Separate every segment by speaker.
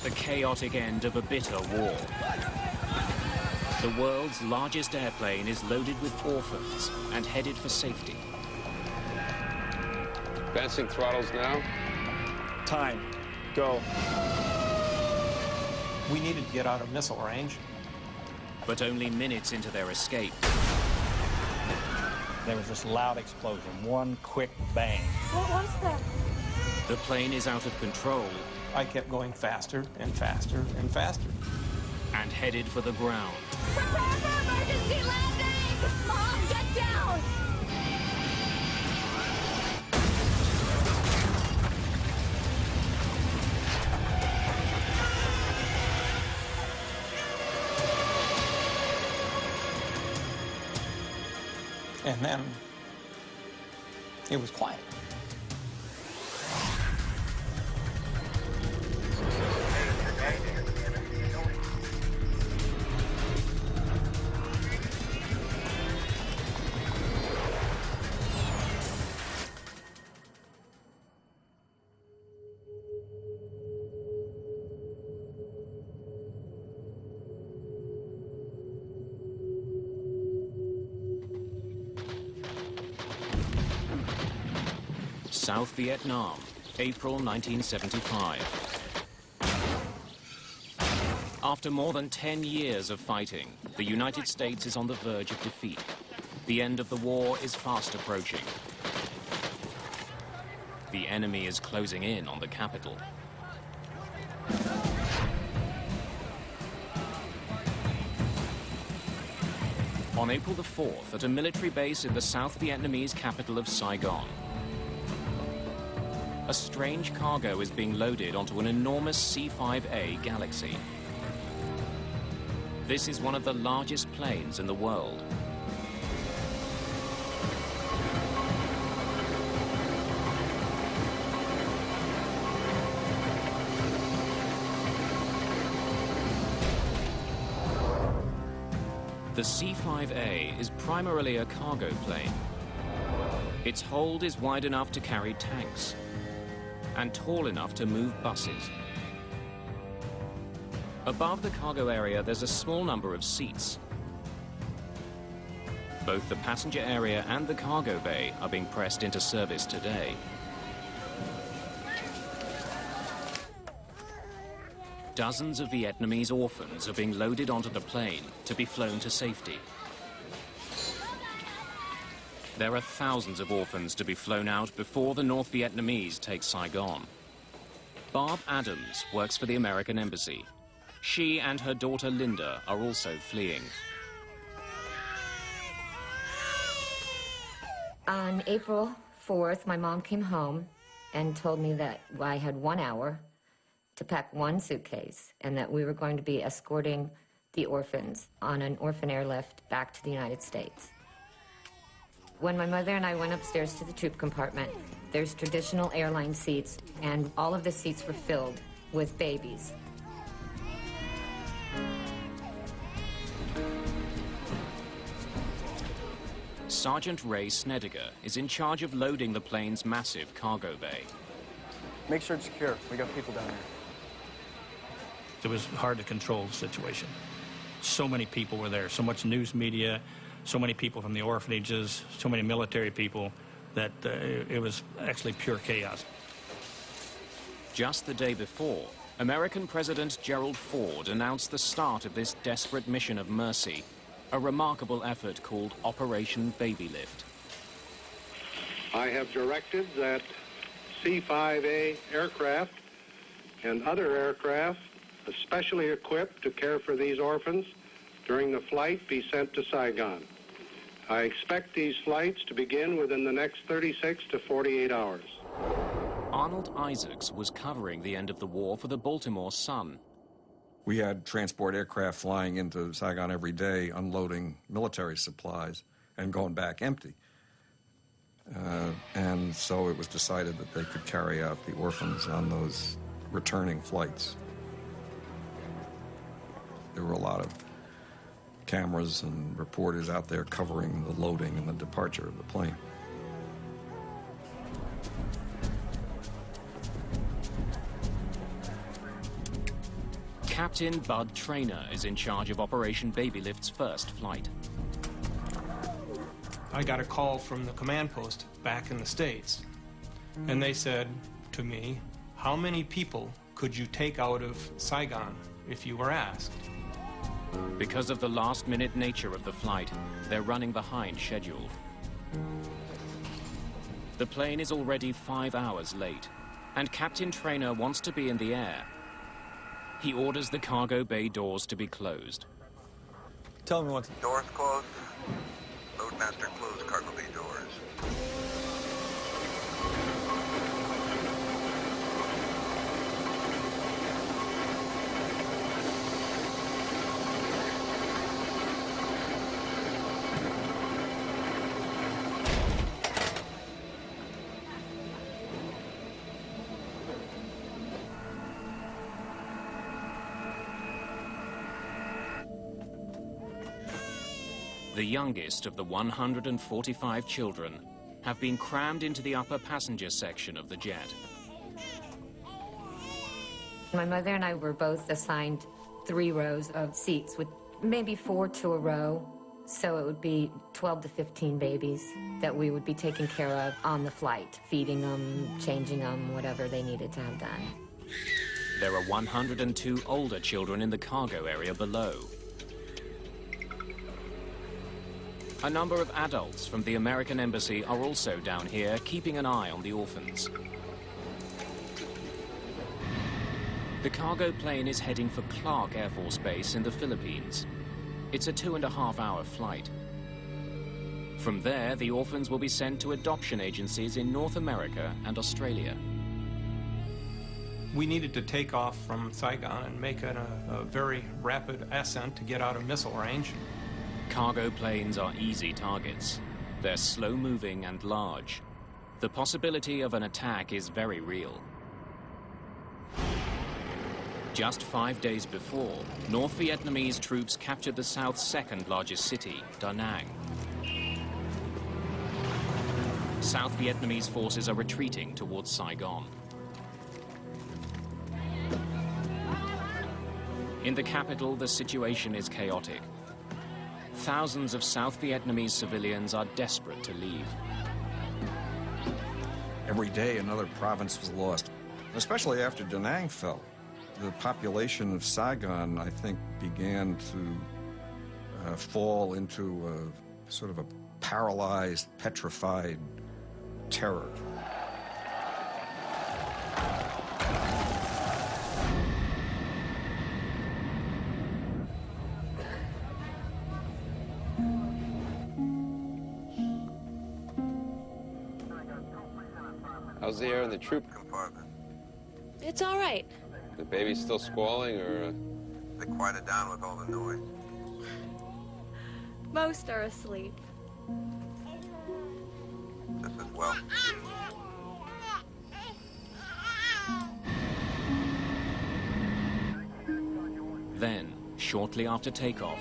Speaker 1: the chaotic end of a bitter war. The world's largest airplane is loaded with orphans and headed for safety.
Speaker 2: Advancing throttles now.
Speaker 3: Time. Go. We needed to get out of missile range.
Speaker 1: But only minutes into their escape,
Speaker 4: there was this loud explosion, one quick bang.
Speaker 5: What was that?
Speaker 1: the plane is out of control.
Speaker 3: I kept going faster and faster and faster.
Speaker 1: And headed for the ground.
Speaker 5: Prepare for emergency landing! Mom, get down!
Speaker 3: And then it was quiet.
Speaker 1: South Vietnam, April 1975. After more than 10 years of fighting, the United States is on the verge of defeat. The end of the war is fast approaching. The enemy is closing in on the capital. On April the 4th, at a military base in the South Vietnamese capital of Saigon, a strange cargo is being loaded onto an enormous C-5A Galaxy. This is one of the largest planes in the world. The C-5A is primarily a cargo plane. Its hold is wide enough to carry tanks and tall enough to move buses. Above the cargo area, there's a small number of seats. Both the passenger area and the cargo bay are being pressed into service today. Dozens of Vietnamese orphans are being loaded onto the plane to be flown to safety. There are thousands of orphans to be flown out before the North Vietnamese take Saigon. Barb Adams works for the American Embassy. She and her daughter Linda are also fleeing.
Speaker 6: On April 4th, my mom came home and told me that I had 1 hour to pack one suitcase and that we were going to be escorting the orphans on an orphan airlift back to the United States. When my mother and I went upstairs to the troop compartment, there's traditional airline seats, and all of the seats were filled with babies.
Speaker 1: Sergeant Ray Snediger is in charge of loading the plane's massive cargo bay.
Speaker 7: Make sure it's secure. We got people down there.
Speaker 4: It was hard to control the situation. So many people were there, so much news media, so many people from the orphanages, so many military people, that it was actually pure chaos.
Speaker 1: Just the day before, American President Gerald Ford announced the start of this desperate mission of mercy, a remarkable effort called Operation Babylift.
Speaker 8: I have directed that C-5A aircraft and other aircraft especially equipped to care for these orphans during the flight be sent to Saigon. I expect these flights to begin within the next 36 to 48 hours.
Speaker 1: Arnold Isaacs was covering the end of the war for the Baltimore Sun.
Speaker 9: We had transport aircraft flying into Saigon every day, unloading military supplies and going back empty. And so it was decided that they could carry out the orphans on those returning flights. There were a lot of cameras and reporters out there covering the loading and the departure of the plane.
Speaker 1: Captain Bud Traynor is in charge of Operation Babylift's first flight.
Speaker 3: I got a call from the command post back in the States, and they said to me, how many people could you take out of Saigon if you were asked?
Speaker 1: Because of the last-minute nature of the flight, they're running behind schedule. The plane is already 5 hours late, and Captain Traynor wants to be in the air. He orders the cargo bay doors to be closed.
Speaker 7: Tell me what.
Speaker 2: Doors closed. Loadmaster closed cargo bay doors.
Speaker 1: The youngest of the 145 children have been crammed into the upper passenger section of the jet.
Speaker 6: My mother and I were both assigned 3 rows of seats with maybe 4 to a row. So it would be 12 to 15 babies that we would be taking care of on the flight, feeding them, changing them, whatever they needed to have done.
Speaker 1: There are 102 older children in the cargo area below. A number of adults from the American Embassy are also down here, keeping an eye on the orphans. The cargo plane is heading for Clark Air Force Base in the Philippines. It's a 2.5-hour flight. From there, the orphans will be sent to adoption agencies in North America and Australia.
Speaker 3: We needed to take off from Saigon and make a very rapid ascent to get out of missile range.
Speaker 1: Cargo planes are easy targets. They're slow-moving and large. The possibility of an attack is very real. Just 5 days before, North Vietnamese troops captured the South's second largest city, Da Nang. South Vietnamese forces are retreating towards Saigon. In the capital, the situation is chaotic. Thousands of South Vietnamese civilians are desperate to leave.
Speaker 9: Every day another province was lost, especially after Da Nang fell. The population of Saigon, I think, began to fall into a sort of a paralyzed, petrified terror.
Speaker 10: How's the air in the troop compartment?
Speaker 5: It's all right.
Speaker 10: The baby's still squalling, or...?
Speaker 2: They quieted down with all the noise.
Speaker 5: Most are asleep.
Speaker 2: This as well.
Speaker 1: Then, shortly after takeoff,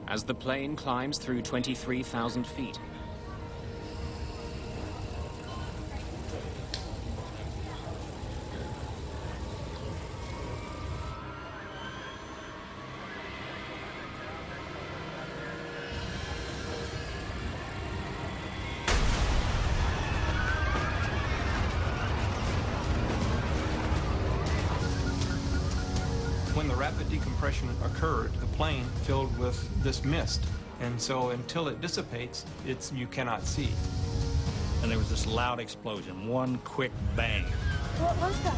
Speaker 1: as the plane climbs through 23,000 feet,
Speaker 3: When the rapid decompression occurred, the plane filled with this mist. And so until it dissipates, you cannot see.
Speaker 4: And there was this loud explosion, one quick bang.
Speaker 5: What was that?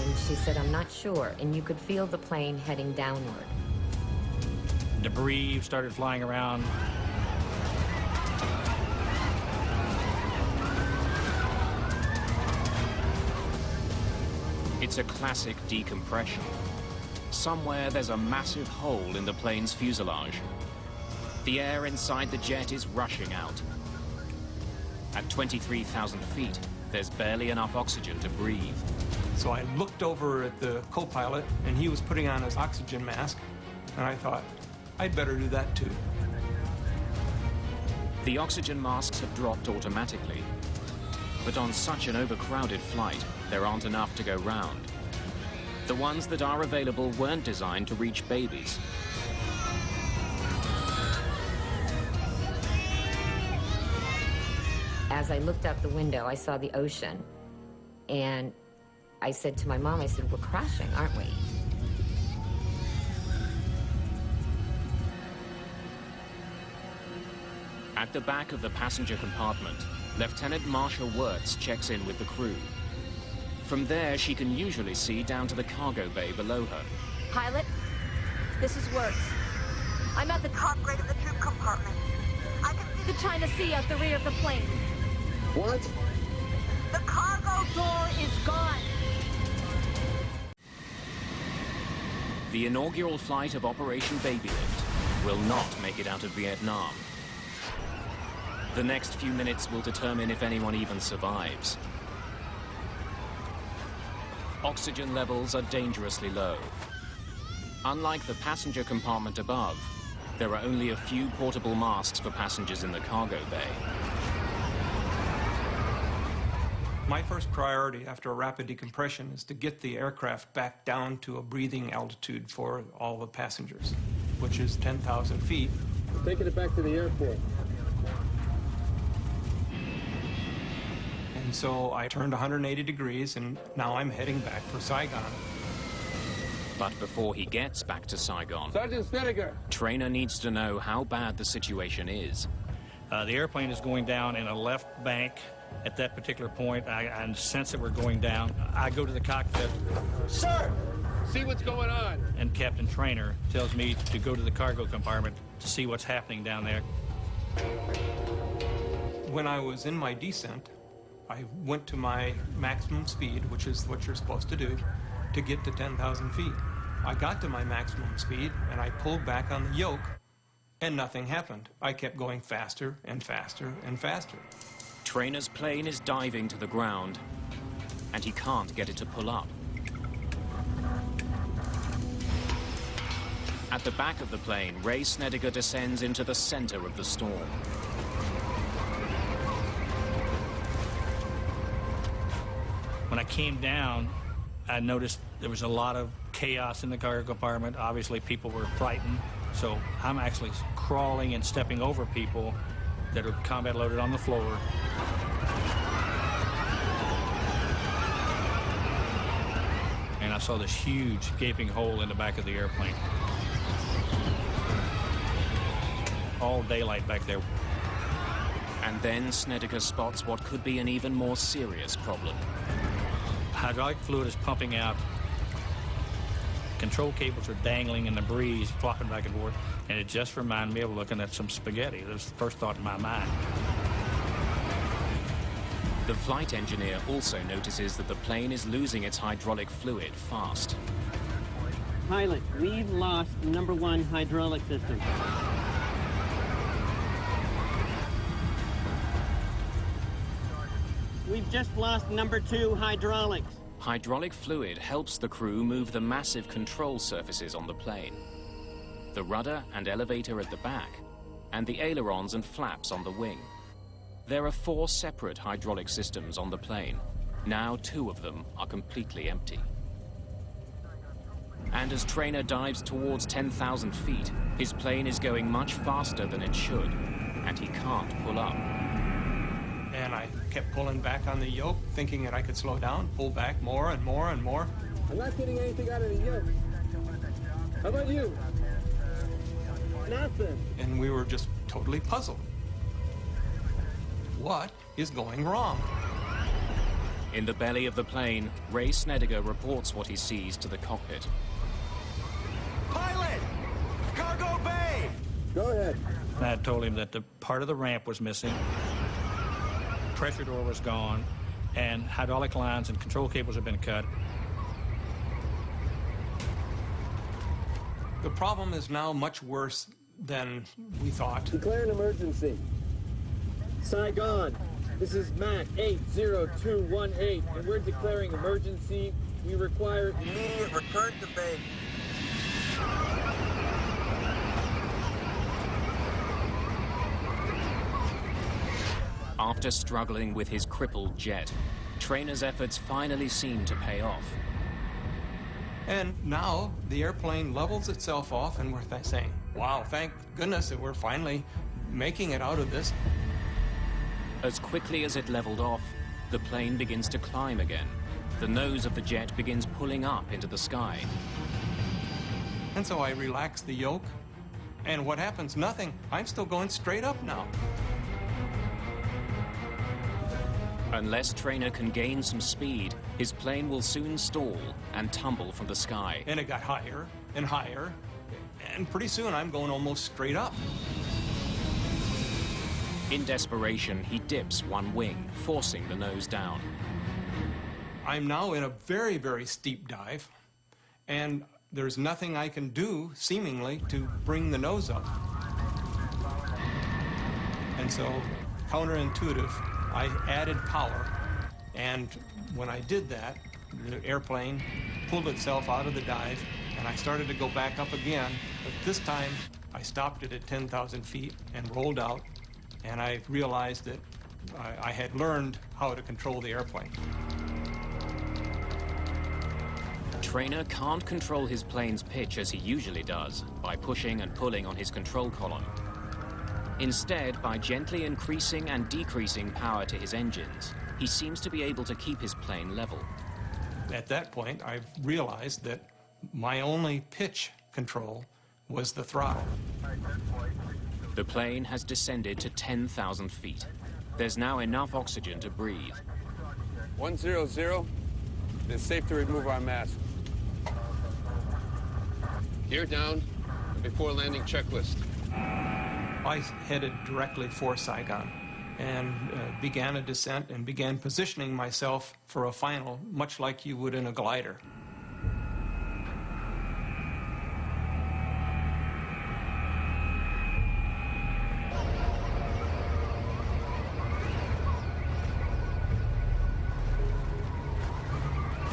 Speaker 6: And she said, I'm not sure. And you could feel the plane heading downward.
Speaker 4: Debris started flying around.
Speaker 1: it's a classic decompression. Somewhere there's a massive hole in the plane's fuselage. The air inside the jet is rushing out. At 23,000 feet, there's barely enough oxygen to breathe.
Speaker 3: So I looked over at the co-pilot, and he was putting on his oxygen mask, and I thought, I'd better do that too.
Speaker 1: The oxygen masks have dropped automatically, but on such an overcrowded flight, there aren't enough to go round. The ones that are available weren't designed to reach babies.
Speaker 6: As I looked out the window, I saw the ocean, and I said to my mom, I said, we're crashing, aren't we?
Speaker 1: At the back of the passenger compartment, Lieutenant Marcia Wirtz checks in with the crew. From there, she can usually see down to the cargo bay below her.
Speaker 5: Pilot, this is Wirtz. I'm at the top grade of the tube compartment. I can see the China Sea out the rear of the plane.
Speaker 11: What?
Speaker 5: The cargo door is gone.
Speaker 1: The inaugural flight of Operation Babylift will not make it out of Vietnam. The next few minutes will determine if anyone even survives. Oxygen levels are dangerously low. Unlike the passenger compartment above, there are only a few portable masks for passengers in the cargo bay.
Speaker 3: My first priority after a rapid decompression is to get the aircraft back down to a breathing altitude for all the passengers, which is 10,000 feet.
Speaker 11: We're taking it back to the airport.
Speaker 3: And so I turned 180 degrees, and now I'm heading back for Saigon.
Speaker 1: But before he gets back to Saigon,
Speaker 11: Sergeant Snedeker.
Speaker 1: Trainer needs to know how bad the situation is.
Speaker 4: The airplane is going down in a left bank. At that particular point, I sense that we're going down. I go to the cockpit.
Speaker 11: Sir! See what's going on.
Speaker 4: And Captain Trainer tells me to go to the cargo compartment to see what's happening down there.
Speaker 3: When I was in my descent, I went to my maximum speed, which is what you're supposed to do, to get to 10,000 feet. I got to my maximum speed, and I pulled back on the yoke, and nothing happened. I kept going faster and faster and faster.
Speaker 1: Trainer's plane is diving to the ground, and he can't get it to pull up. At the back of the plane, Ray Snedeker descends into the center of the storm.
Speaker 4: When I came down, I noticed there was a lot of chaos in the cargo compartment. Obviously, people were frightened. So I'm actually crawling and stepping over people that are combat loaded on the floor. And I saw this huge gaping hole in the back of the airplane. All daylight back there.
Speaker 1: And then Snedeker spots what could be an even more serious problem.
Speaker 4: Hydraulic fluid is pumping out. Control cables are dangling in the breeze, flopping back and forth, and it just reminded me of looking at some spaghetti. That was the first thought in my mind.
Speaker 1: The flight engineer also notices that the plane is losing its hydraulic fluid fast.
Speaker 12: Pilot, we've lost number 1 hydraulic system. We've just lost number 2 hydraulics.
Speaker 1: Hydraulic fluid helps the crew move the massive control surfaces on the plane. The rudder and elevator at the back, and the ailerons and flaps on the wing. There are 4 separate hydraulic systems on the plane. Now 2 of them are completely empty. And as Trainer dives towards 10,000 feet, his plane is going much faster than it should, and he can't pull up.
Speaker 3: And I kept pulling back on the yoke, thinking that I could slow down, pull back more and more and more.
Speaker 11: I'm not getting anything out of the yoke. How about you? Nothing.
Speaker 3: And we were just totally puzzled. What is going wrong?
Speaker 1: In the belly of the plane, Ray Snedeker reports what he sees to the cockpit.
Speaker 11: Pilot! Cargo bay! Go ahead.
Speaker 4: And I told him that the part of the ramp was missing, pressure door was gone, and hydraulic lines and control cables had been cut.
Speaker 3: The problem is now much worse than we thought.
Speaker 11: Declare an emergency. Saigon, this is Mac 80218, and we're declaring emergency. We require
Speaker 2: immediate return to base.
Speaker 1: After struggling with his crippled jet, Trainer's efforts finally seem to pay off.
Speaker 3: And now the airplane levels itself off, and we're saying, wow, thank goodness that we're finally making it out of this.
Speaker 1: As quickly as it leveled off, the plane begins to climb again. The nose of the jet begins pulling up into the sky.
Speaker 3: And so I relax the yoke, and what happens? Nothing. I'm still going straight up now.
Speaker 1: Unless Trainer can gain some speed, his plane will soon stall and tumble from the sky.
Speaker 3: And it got higher and higher, and pretty soon I'm going almost straight up.
Speaker 1: In desperation, he dips one wing, forcing the nose down.
Speaker 3: I'm now in a very, very steep dive, and there's nothing I can do, seemingly, to bring the nose up. And so, counterintuitive, I added power, and when I did that, the airplane pulled itself out of the dive, and I started to go back up again, but this time I stopped it at 10,000 feet and rolled out, and I realized that I had learned how to control the airplane.
Speaker 1: Trainer can't control his plane's pitch as he usually does, by pushing and pulling on his control column. Instead, by gently increasing and decreasing power to his engines, he seems to be able to keep his plane level.
Speaker 3: At that point, I realized that my only pitch control was the throttle.
Speaker 1: The plane has descended to 10,000 feet. There's now enough oxygen to breathe.
Speaker 10: 100, it's safe to remove our mask. Gear down, and before landing checklist.
Speaker 3: I headed directly for Saigon and began a descent and began positioning myself for a final, much like you would in a glider.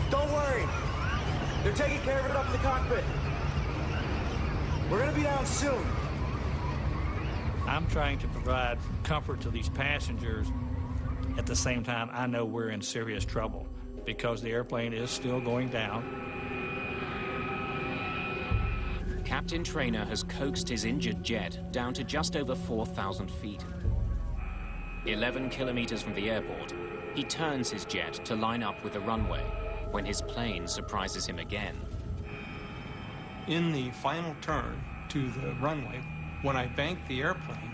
Speaker 13: Don't worry. They're taking care of it up in the cockpit. We're gonna be down soon.
Speaker 4: I'm trying to provide comfort to these passengers. At the same time, I know we're in serious trouble because the airplane is still going down.
Speaker 1: Captain Trainer has coaxed his injured jet down to just over 4,000 feet. 11 kilometers from the airport, he turns his jet to line up with the runway when his plane surprises him again.
Speaker 3: In the final turn to the runway, when I banked the airplane,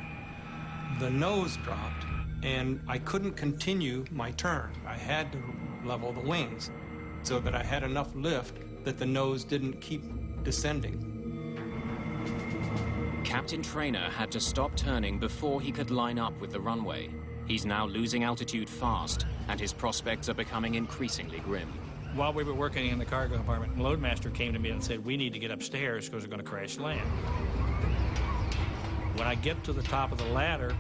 Speaker 3: the nose dropped and I couldn't continue my turn. I had to level the wings so that I had enough lift that the nose didn't keep descending.
Speaker 1: Captain Trainer had to stop turning before he could line up with the runway. He's now losing altitude fast, and his prospects are becoming increasingly grim.
Speaker 4: While we were working in the cargo compartment, Loadmaster came to me and said, we need to get upstairs because we're going to crash land. When I get to the top of the ladder,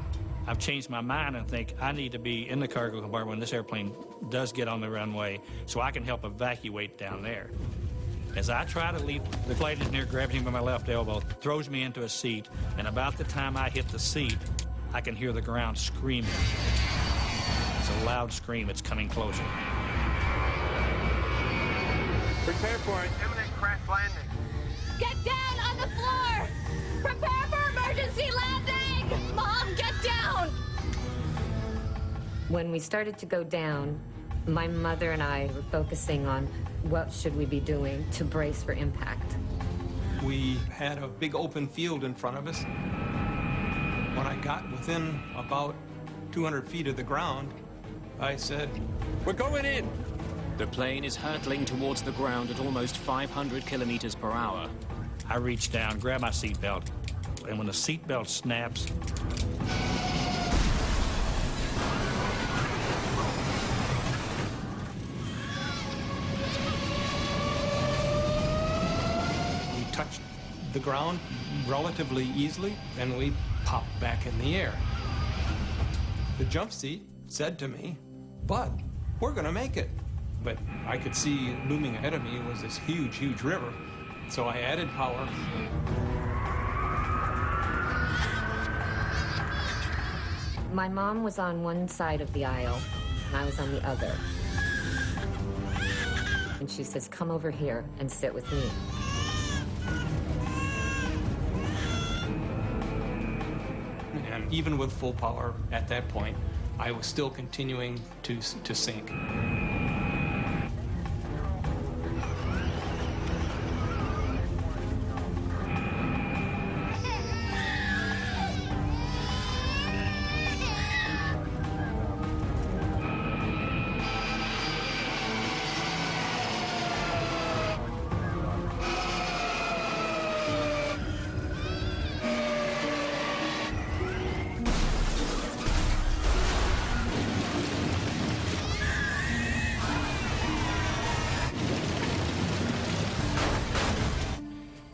Speaker 4: I've changed my mind and think I need to be in the cargo compartment when this airplane does get on the runway so I can help evacuate down there. As I try to leave, the flight engineer grabs me by my left elbow, throws me into a seat, and about the time I hit the seat, I can hear the ground screaming. It's a loud scream. It's coming closer.
Speaker 2: Prepare for an imminent crash landing.
Speaker 5: Get down on the floor! Prepare for emergency landing! Mom, get down!
Speaker 6: When we started to go down, my mother and I were focusing on what should we be doing to brace for impact.
Speaker 3: We had a big open field in front of us. When I got within about 200 feet of the ground, I said,
Speaker 10: "We're going in!"
Speaker 1: The plane is hurtling towards the ground at almost 500 kilometers per hour.
Speaker 4: I reach down, grab my seatbelt, and when the seatbelt snaps,
Speaker 3: we touched the ground relatively easily, and we popped back in the air. The jump seat said to me, "Bud, we're gonna make it." But I could see looming ahead of me was this huge, huge river. So I added power.
Speaker 6: My mom was on one side of the aisle, and I was on the other. And she says, come over here and sit with me.
Speaker 3: And even with full power at that point, I was still continuing to sink.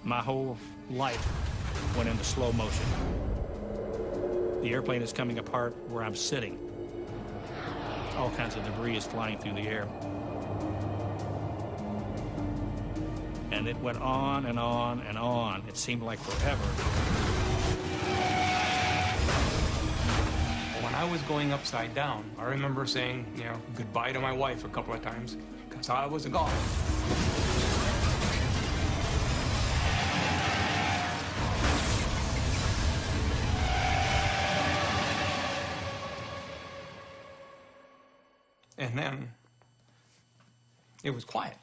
Speaker 4: My whole life went into slow motion. The airplane is coming apart where I'm sitting. All kinds of debris is flying through the air. And it went on and on and on. It seemed like forever.
Speaker 3: When I was going upside down, I remember saying, goodbye to my wife a couple of times, because I was gone. And then it was quiet.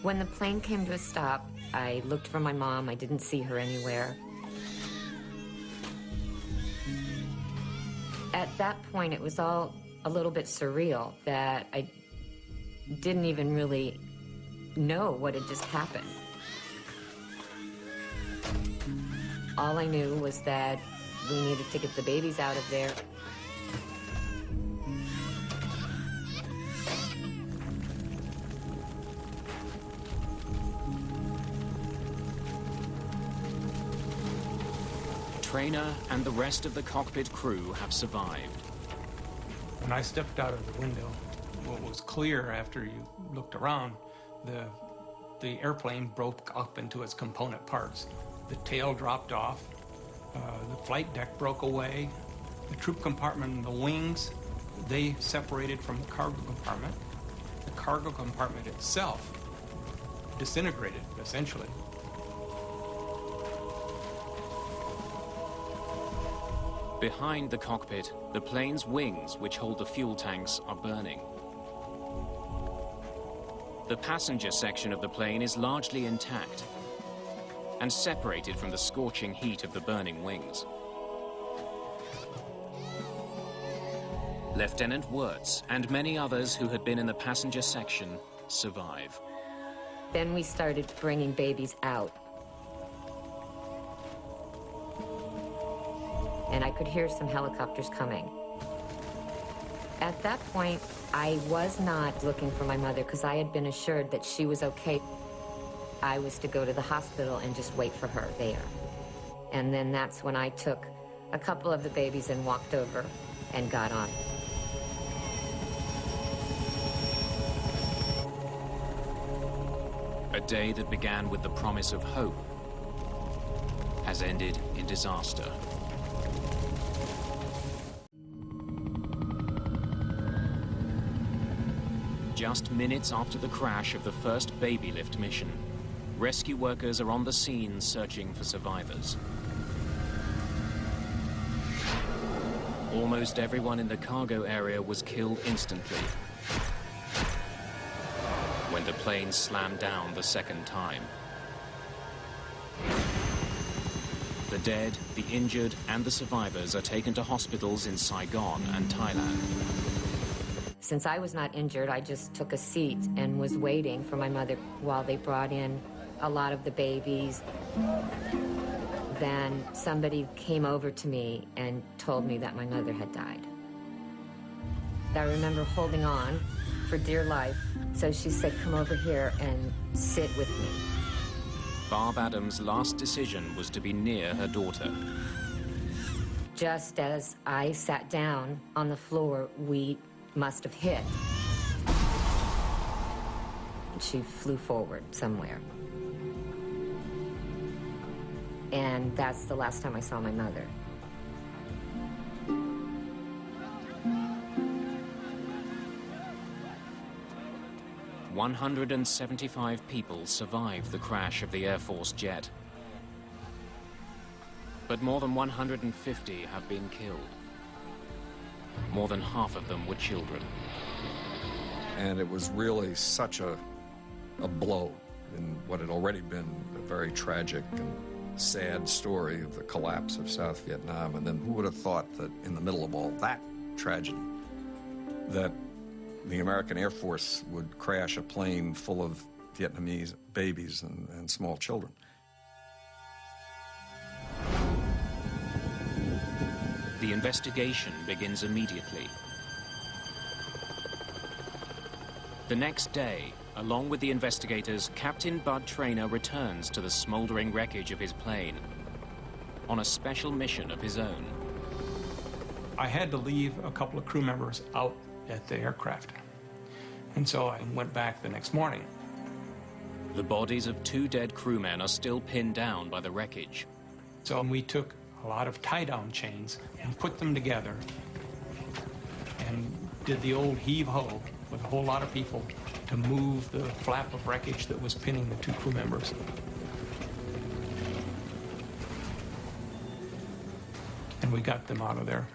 Speaker 6: When the plane came to a stop, I looked for my mom. I didn't see her anywhere. At that point, it was all a little bit surreal that I didn't even really know what had just happened. All I knew was that we needed to get the babies out of there.
Speaker 1: Trainer and the rest of the cockpit crew have survived.
Speaker 3: When I stepped out of the window, what was clear after you looked around, the airplane broke up into its component parts. The tail dropped off, the flight deck broke away, the troop compartment and the wings, they separated from the cargo compartment. The cargo compartment itself disintegrated, essentially.
Speaker 1: Behind the cockpit, the plane's wings, which hold the fuel tanks, are burning. The passenger section of the plane is largely intact and separated from the scorching heat of the burning wings. Lieutenant Wirtz and many others who had been in the passenger section survive.
Speaker 6: Then we started bringing babies out. And I could hear some helicopters coming. At that point, I was not looking for my mother because I had been assured that she was okay. I was to go to the hospital and just wait for her there. And then that's when I took a couple of the babies and walked over and got on.
Speaker 1: A day that began with the promise of hope has ended in disaster. Just minutes after the crash of the first Babylift mission, rescue workers are on the scene searching for survivors. Almost everyone in the cargo area was killed instantly when the plane slammed down the second time. The dead, the injured, and the survivors are taken to hospitals in Saigon and Thailand.
Speaker 6: Since I was not injured, I just took a seat and was waiting for my mother while they brought in a lot of the babies. Then somebody came over to me and told me that my mother had died. I remember holding on for dear life. So she said, come over here and sit with me.
Speaker 1: Barb Adams' last decision was to be near her daughter.
Speaker 6: Just as I sat down on the floor, we must have hit. She flew forward somewhere. And that's the last time I saw my mother.
Speaker 1: "175 people survived the crash of the Air Force jet. But more than 150 have been killed. More than half of them were children.
Speaker 9: And it was really such a blow in what had already been a very tragic and sad story of the collapse of South Vietnam. And then who would have thought that in the middle of all that tragedy, that the American Air Force would crash a plane full of Vietnamese babies and small children.
Speaker 1: The investigation begins immediately. The next day, along with the investigators, Captain Bud Traynor returns to the smoldering wreckage of his plane on a special mission of his own.
Speaker 3: I had to leave a couple of crew members out at the aircraft. And so I went back the next morning.
Speaker 1: The bodies of 2 dead crewmen are still pinned down by the wreckage.
Speaker 3: So we took a lot of tie-down chains and put them together and did the old heave-ho with a whole lot of people to move the flap of wreckage that was pinning the 2 crew members. And we got them out of there.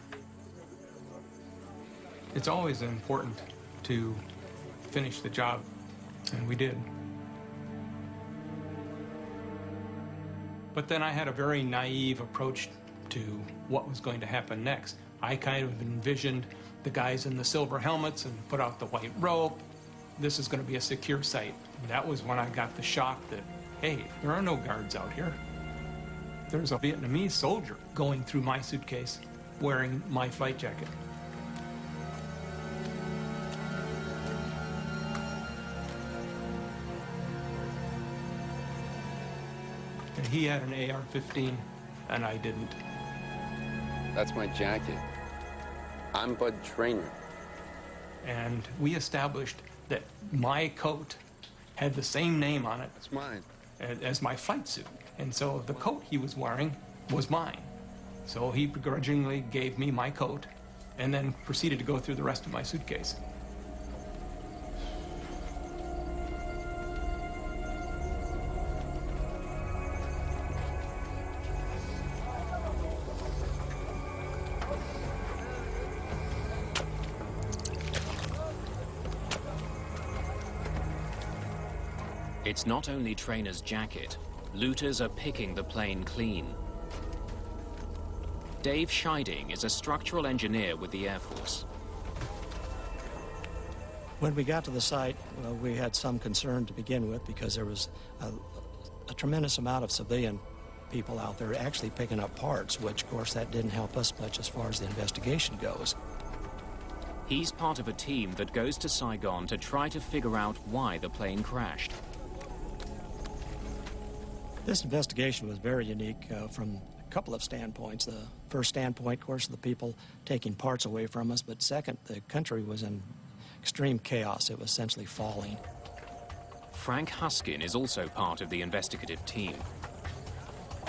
Speaker 3: It's always important to finish the job, and we did. But then I had a very naive approach to what was going to happen next. I kind of envisioned the guys in the silver helmets and put out the white rope. This is going to be a secure site. And that was when I got the shock that, hey, there are no guards out here. There's a Vietnamese soldier going through my suitcase wearing my flight jacket. And he had an AR-15, and I didn't.
Speaker 10: That's my jacket. I'm Bud Traynor.
Speaker 3: And we established that my coat had the same name on it.
Speaker 10: That's mine.
Speaker 3: As my flight suit. And so the coat he was wearing was mine. So he begrudgingly gave me my coat and then proceeded to go through the rest of my suitcase.
Speaker 1: It's not only Traynor's jacket. Looters are picking the plane clean. Dave Scheiding is a structural engineer with the Air Force.
Speaker 14: When we got to the site, we had some concern to begin with because there was a tremendous amount of civilian people out there actually picking up parts, which, of course, that didn't help us much as far as the investigation goes.
Speaker 1: He's part of a team that goes to Saigon to try to figure out why the plane crashed.
Speaker 14: This investigation was very unique from a couple of standpoints. The first standpoint, of course, the people taking parts away from us, but second, the country was in extreme chaos. It was essentially falling.
Speaker 1: Frank Huskin is also part of the investigative team.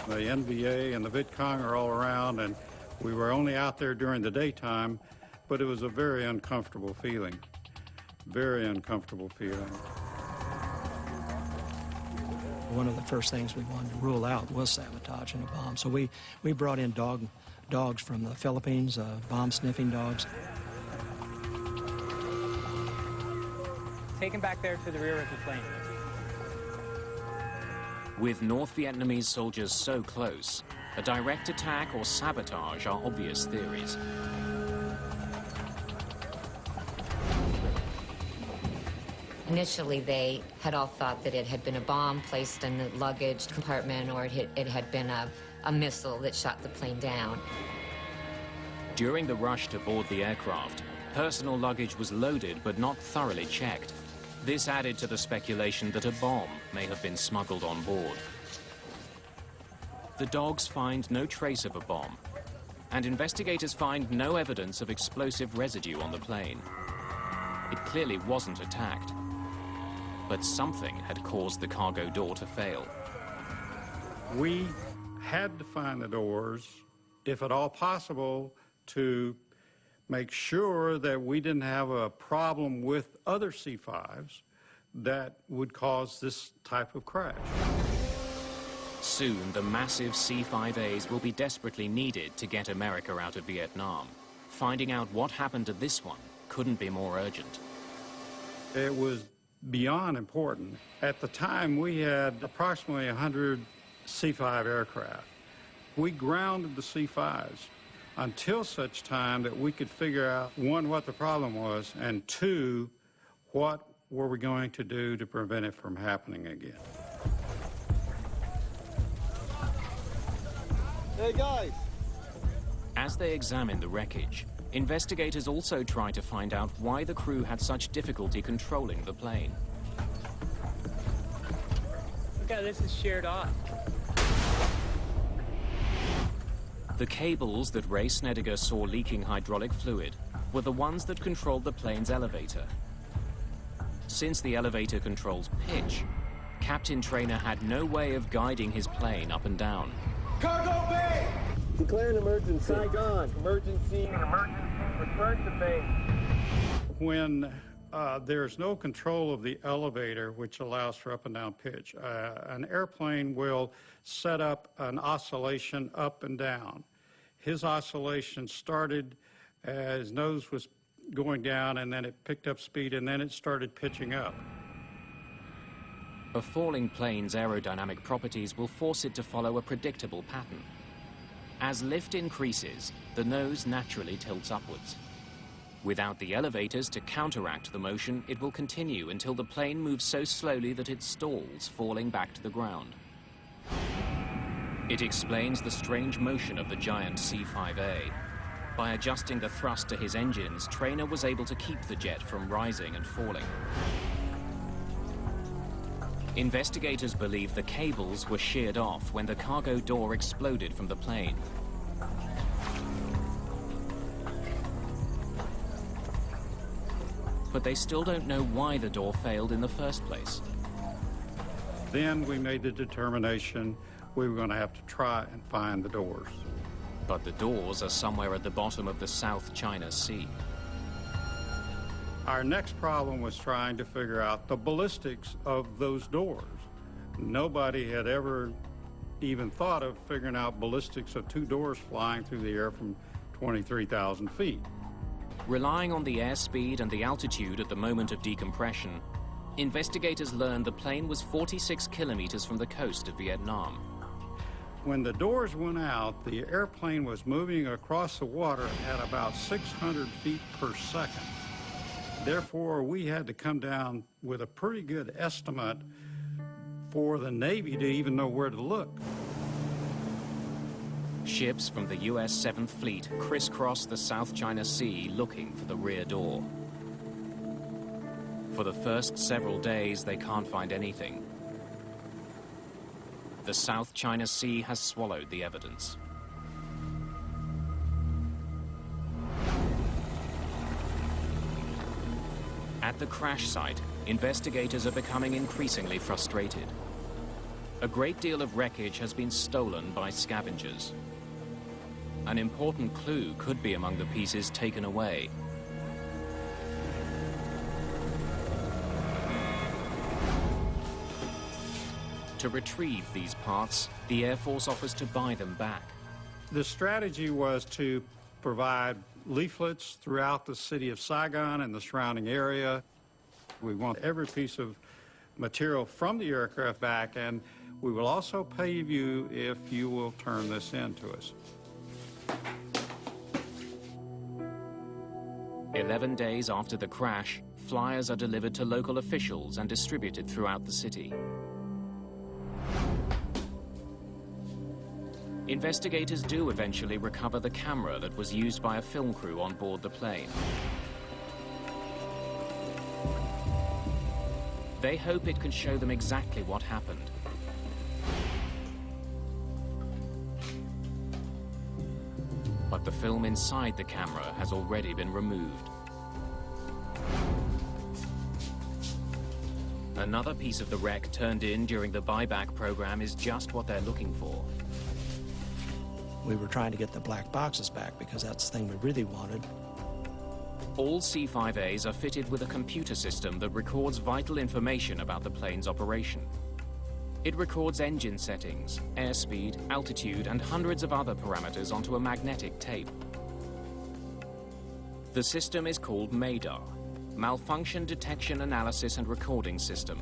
Speaker 15: The NVA and the VidCong are all around, and we were only out there during the daytime, but it was a very uncomfortable feeling. Very uncomfortable feeling.
Speaker 14: One of the first things we wanted to rule out was sabotage and a bomb. So we brought in dogs from the Philippines, bomb-sniffing dogs.
Speaker 16: Take him back there to the rear of the plane.
Speaker 1: With North Vietnamese soldiers so close, a direct attack or sabotage are obvious theories.
Speaker 6: Initially, they had all thought that it had been a bomb placed in the luggage compartment, or it had been a missile that shot the plane down.
Speaker 1: During the rush to board the aircraft, Personal luggage was loaded but not thoroughly checked. This added to the speculation that a bomb may have been smuggled on board. The dogs find no trace of a bomb, and investigators find no evidence of explosive residue on the plane. It clearly wasn't attacked, but something had caused the cargo door to fail.
Speaker 15: We had to find the doors, if at all possible, to make sure that we didn't have a problem with other C-5s that would cause this type of crash.
Speaker 1: Soon, the massive C-5As will be desperately needed to get America out of Vietnam. Finding out what happened to this one couldn't be more urgent.
Speaker 15: It was beyond important. At the time, we had approximately 100 C-5 aircraft. We grounded the C-5s until such time that we could figure out, one, what the problem was, and two, what were we going to do to prevent it from happening again.
Speaker 13: Hey, guys!
Speaker 1: As they examine the wreckage, investigators also try to find out why the crew had such difficulty controlling the plane.
Speaker 12: Look how this is sheared off.
Speaker 1: The cables that Ray Snedeker saw leaking hydraulic fluid were the ones that controlled the plane's elevator. Since the elevator controls pitch, Captain Trainer had no way of guiding his plane up and down.
Speaker 13: Cargo bay!
Speaker 11: Declare an emergency. Saigon. Emergency. Return to base.
Speaker 15: When there's no control of the elevator, which allows for up and down pitch, an airplane will set up an oscillation up and down. His oscillation started as his nose was going down, and then it picked up speed, and then it started pitching up.
Speaker 1: A falling plane's aerodynamic properties will force it to follow a predictable pattern. As lift increases, the nose naturally tilts upwards. Without the elevators to counteract the motion, it will continue until the plane moves so slowly that it stalls, falling back to the ground. It explains the strange motion of the giant C-5A. By adjusting the thrust to his engines, Trainer was able to keep the jet from rising and falling. Investigators believe the cables were sheared off when the cargo door exploded from the plane. But they still don't know why the door failed in the first place.
Speaker 15: Then we made the determination we were going to have to try and find the doors.
Speaker 1: But the doors are somewhere at the bottom of the South China Sea.
Speaker 15: Our next problem was trying to figure out the ballistics of those doors. Nobody had ever even thought of figuring out ballistics of two doors flying through the air from 23,000 feet.
Speaker 1: Relying on the airspeed and the altitude at the moment of decompression, investigators learned the plane was 46 kilometers from the coast of Vietnam.
Speaker 15: When the doors went out, the airplane was moving across the water at about 600 feet per second. Therefore, we had to come down with a pretty good estimate for the Navy to even know where to look.
Speaker 1: Ships from the U.S. 7th Fleet crisscross the South China Sea looking for the rear door. For the first several days, they can't find anything. The South China Sea has swallowed the evidence. At the crash site, investigators are becoming increasingly frustrated. A great deal of wreckage has been stolen by scavengers. An important clue could be among the pieces taken away. To retrieve these parts, the Air Force offers to buy them back.
Speaker 15: The strategy was to provide leaflets throughout the city of Saigon and the surrounding area. We want every piece of material from the aircraft back, and we will also pay you if you will turn this in to us.
Speaker 1: 11 days after the crash, flyers are delivered to local officials and distributed throughout the city. Investigators do eventually recover the camera that was used by a film crew on board the plane. They hope it can show them exactly what happened. But the film inside the camera has already been removed. Another piece of the wreck turned in during the buyback program is just what they're looking for.
Speaker 14: We were trying to get the black boxes back because that's the thing we really wanted.
Speaker 1: All C-5As are fitted with a computer system that records vital information about the plane's operation. It records engine settings, airspeed, altitude, and hundreds of other parameters onto a magnetic tape. The system is called MADAR, Malfunction Detection Analysis and Recording System.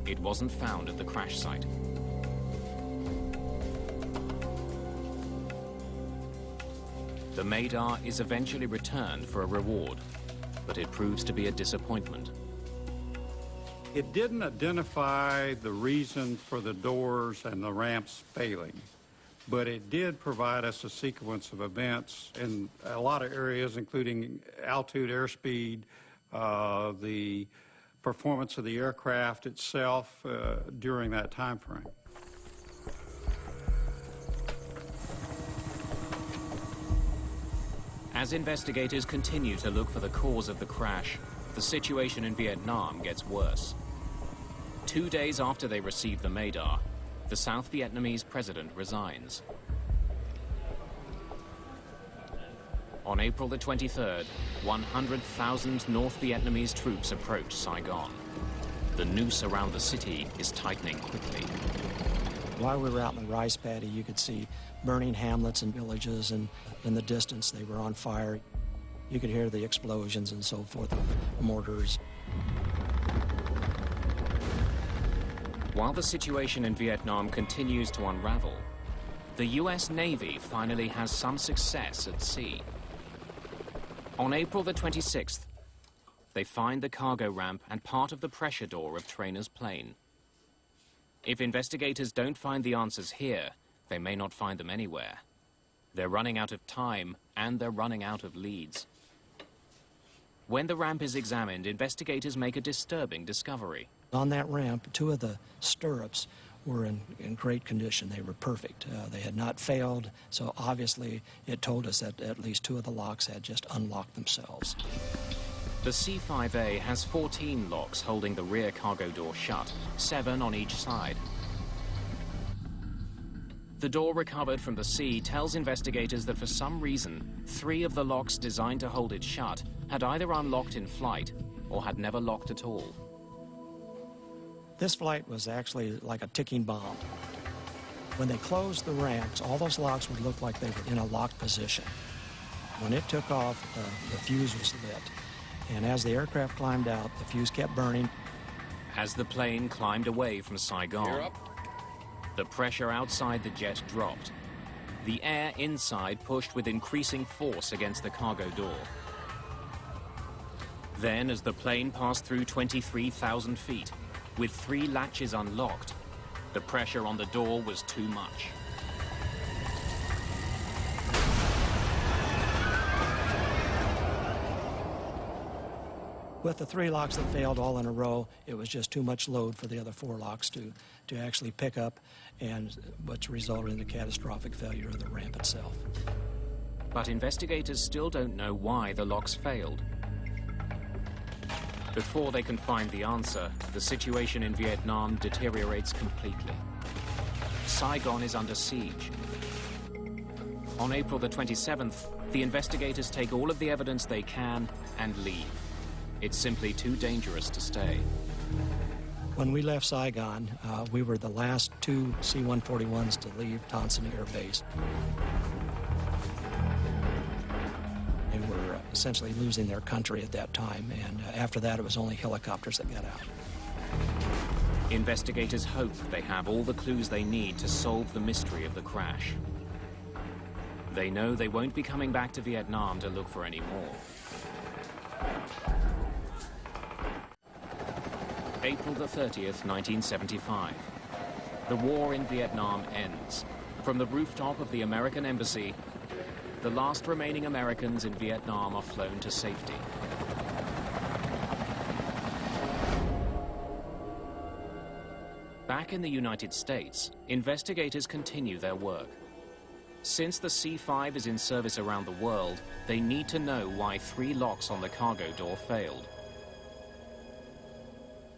Speaker 1: It wasn't found at the crash site. The MADAR is eventually returned for a reward, but it proves to be a disappointment.
Speaker 15: It didn't identify the reason for the doors and the ramps failing, but it did provide us a sequence of events in a lot of areas, including altitude, airspeed, the performance of the aircraft itself during that time frame.
Speaker 1: As investigators continue to look for the cause of the crash, the situation in Vietnam gets worse. 2 days after they receive the MADAR, the South Vietnamese president resigns. On April the 23rd, 100,000 North Vietnamese troops approach Saigon. The noose around the city is tightening quickly.
Speaker 14: While we were out in the rice paddy, you could see burning hamlets and villages, and in the distance they were on fire. You could hear the explosions and so forth of mortars.
Speaker 1: While the situation in Vietnam continues to unravel, the US Navy finally has some success at sea. On April the 26th, they find the cargo ramp and part of the pressure door of Trainer's plane. If investigators don't find the answers here, they may not find them anywhere. They're running out of time, and they're running out of leads. When the ramp is examined, investigators make a disturbing discovery.
Speaker 14: On that ramp, 2 of the stirrups were in great condition. They were perfect. They had not failed, so obviously it told us that at least 2 of the locks had just unlocked themselves.
Speaker 1: The C-5A has 14 locks holding the rear cargo door shut, 7 on each side. The door recovered from the sea tells investigators that for some reason, 3 of the locks designed to hold it shut had either unlocked in flight or had never locked at all.
Speaker 14: This flight was actually like a ticking bomb. When they closed the ramps, all those locks would look like they were in a locked position. When it took off, the fuse was lit. And as the aircraft climbed out, the fuse kept burning.
Speaker 1: As the plane climbed away from Saigon, the pressure outside the jet dropped. The air inside pushed with increasing force against the cargo door. Then, as the plane passed through 23,000 feet, with 3 latches unlocked, the pressure on the door was too much.
Speaker 14: With the 3 locks that failed all in a row, it was just too much load for the other 4 locks to actually pick up, and which resulted in a catastrophic failure of the ramp itself.
Speaker 1: But investigators still don't know why the locks failed. Before they can find the answer, the situation in Vietnam deteriorates completely. Saigon is under siege. On April the 27th, the investigators take all of the evidence they can and leave. It's simply too dangerous to stay.
Speaker 14: When we left Saigon, we were the last 2 C-141s to leave Tonson Air Base. They were essentially losing their country at that time, and after that it was only helicopters that got out.
Speaker 1: Investigators hope they have all the clues they need to solve the mystery of the crash. They know they won't be coming back to Vietnam to look for any more. April the 30th, 1975. The war in Vietnam ends. From the rooftop of the American Embassy, the last remaining Americans in Vietnam are flown to safety. Back in the United States, investigators continue their work. Since the C-5 is in service around the world, they need to know why 3 locks on the cargo door failed.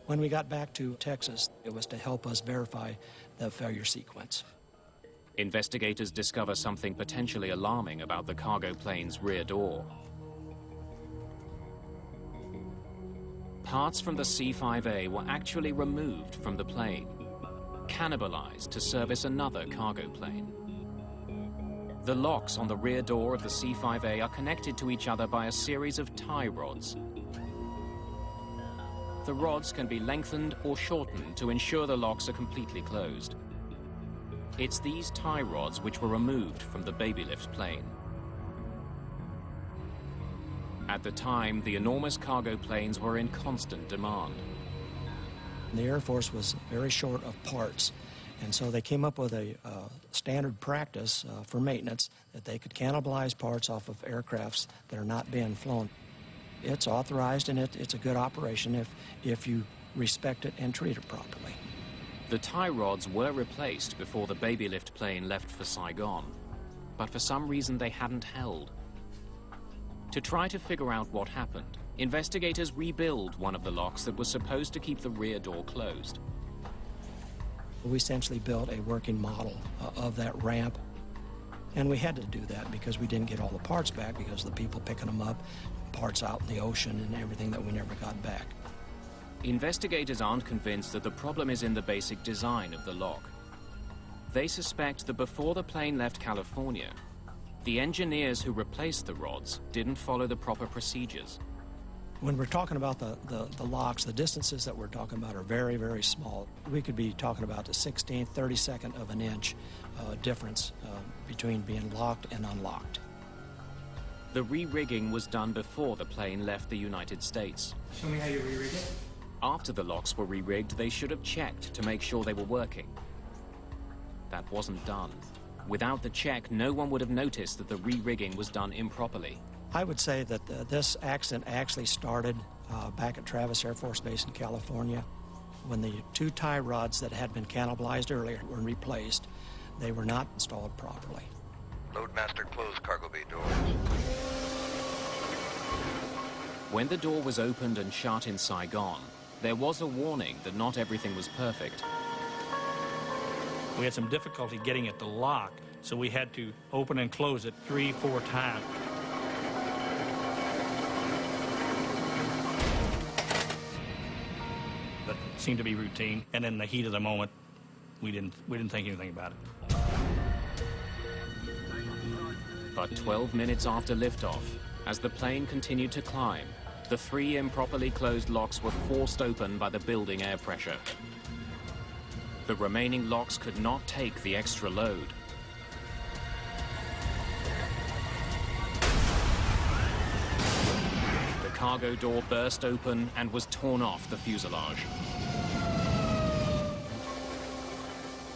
Speaker 14: When we got back to Texas, it was to help us verify the failure sequence.
Speaker 1: Investigators discover something potentially alarming about the cargo plane's rear door. Parts from the C-5A were actually removed from the plane, cannibalized to service another cargo plane. The locks on the rear door of the C-5A are connected to each other by a series of tie rods. The rods can be lengthened or shortened to ensure the locks are completely closed. It's these tie rods which were removed from the Babylift plane. At the time, the enormous cargo planes were in constant demand.
Speaker 14: The Air Force was very short of parts, and so they came up with a standard practice for maintenance that they could cannibalize parts off of aircrafts that are not being flown. It's authorized and it's a good operation if you respect it and treat it properly.
Speaker 1: The tie rods were replaced before the Babylift plane left for Saigon, but for some reason they hadn't held. To try to figure out what happened, investigators rebuild one of the locks that was supposed to keep the rear door closed.
Speaker 14: We essentially built a working model of that ramp, and we had to do that because we didn't get all the parts back because of the people picking them up, parts out in the ocean and everything that we never got back.
Speaker 1: Investigators aren't convinced that the problem is in the basic design of the lock. They suspect that before the plane left California, the engineers who replaced the rods didn't follow the proper procedures.
Speaker 14: When we're talking about the locks, the distances that we're talking about are very, very small. We could be talking about the 16th, 32nd of an inch difference between being locked and unlocked.
Speaker 1: The re-rigging was done before the plane left the United States.
Speaker 3: Show me how you re-rig it.
Speaker 1: After the locks were re-rigged, they should have checked to make sure they were working. That wasn't done. Without the check, no one would have noticed that the re-rigging was done improperly.
Speaker 14: I would say that this accident actually started back at Travis Air Force Base in California. When the 2 tie rods that had been cannibalized earlier were replaced, they were not installed properly.
Speaker 2: Loadmaster, close cargo bay doors.
Speaker 1: When the door was opened and shut in Saigon, there was a warning that not everything was perfect.
Speaker 4: We had some difficulty getting it to lock, so we had to open and close it 3-4 times. That seemed to be routine, and in the heat of the moment, we didn't think anything about it.
Speaker 1: But 12 minutes after liftoff, as the plane continued to climb, the 3 improperly closed locks were forced open by the building air pressure. The remaining locks could not take the extra load. The cargo door burst open and was torn off the fuselage.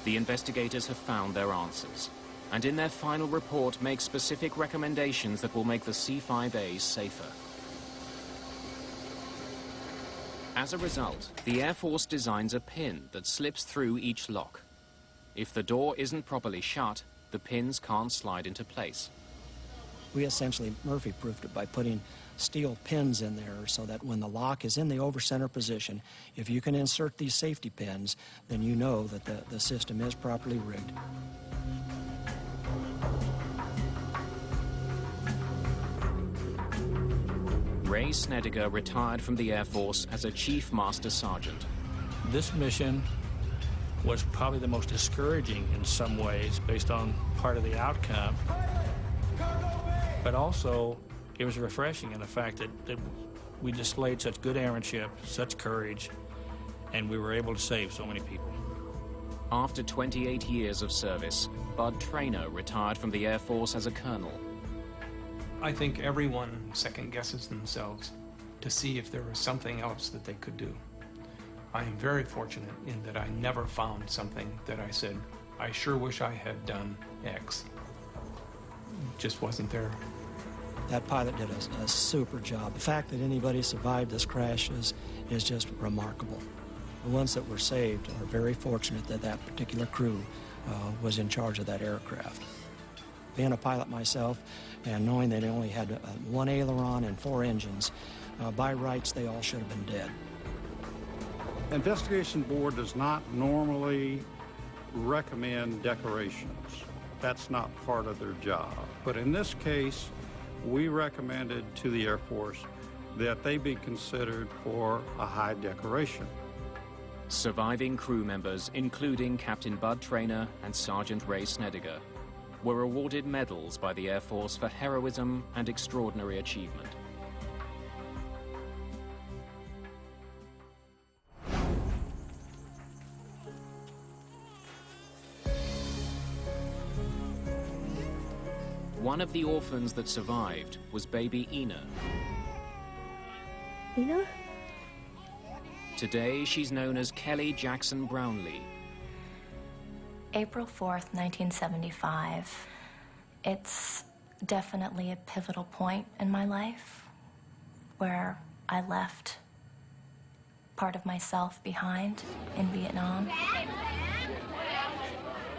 Speaker 1: The investigators have found their answers, and in their final report make specific recommendations that will make the C-5A safer. As a result, the Air Force designs a pin that slips through each lock. If the door isn't properly shut, the pins can't slide into place.
Speaker 14: We essentially Murphy-proofed it by putting steel pins in there so that when the lock is in the over-center position, if you can insert these safety pins, then you know that the system is properly rigged.
Speaker 1: Ray Snediger retired from the Air Force as a Chief Master Sergeant.
Speaker 4: This mission was probably the most discouraging in some ways based on part of the outcome. But also, it was refreshing in the fact that we displayed such good airmanship, such courage, and we were able to save so many people.
Speaker 1: After 28 years of service, Bud Traynor retired from the Air Force as a colonel.
Speaker 3: I think everyone second guesses themselves to see if there was something else that they could do. I am very fortunate in that I never found something that I said, I sure wish I had done X. Just wasn't there.
Speaker 14: That pilot did a super job. The fact that anybody survived this crash is just remarkable. The ones that were saved are very fortunate that that particular crew was in charge of that aircraft. Being a pilot myself and knowing they only had one aileron and 4 engines, by rights they all should have been dead.
Speaker 15: Investigation Board does not normally recommend decorations. That's not part of their job. But in this case, we recommended to the Air Force that they be considered for a high decoration.
Speaker 1: Surviving crew members, including Captain Bud Traynor and Sergeant Ray Snediger, were awarded medals by the Air Force for heroism and extraordinary achievement. One of the orphans that survived was baby Ina.
Speaker 5: Ina?
Speaker 1: Today, she's known as Kelly Jackson Brownlee.
Speaker 16: April 4th, 1975. It's definitely a pivotal point in my life where I left part of myself behind in Vietnam.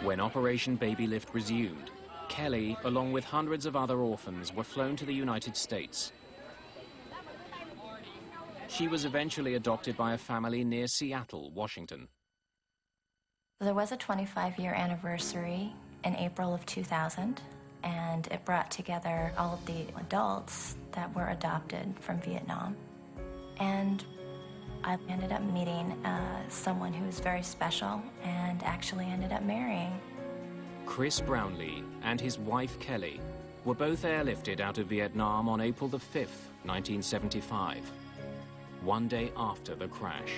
Speaker 1: When Operation Babylift resumed, Kelly, along with hundreds of other orphans, were flown to the United States. She was eventually adopted by a family near Seattle, Washington.
Speaker 16: There was a 25-year anniversary in April of 2000, and it brought together all of the adults that were adopted from Vietnam. And I ended up meeting someone who was very special and actually ended up marrying.
Speaker 1: Chris Brownlee and his wife Kelly were both airlifted out of Vietnam on April the 5th, 1975, one day after the crash.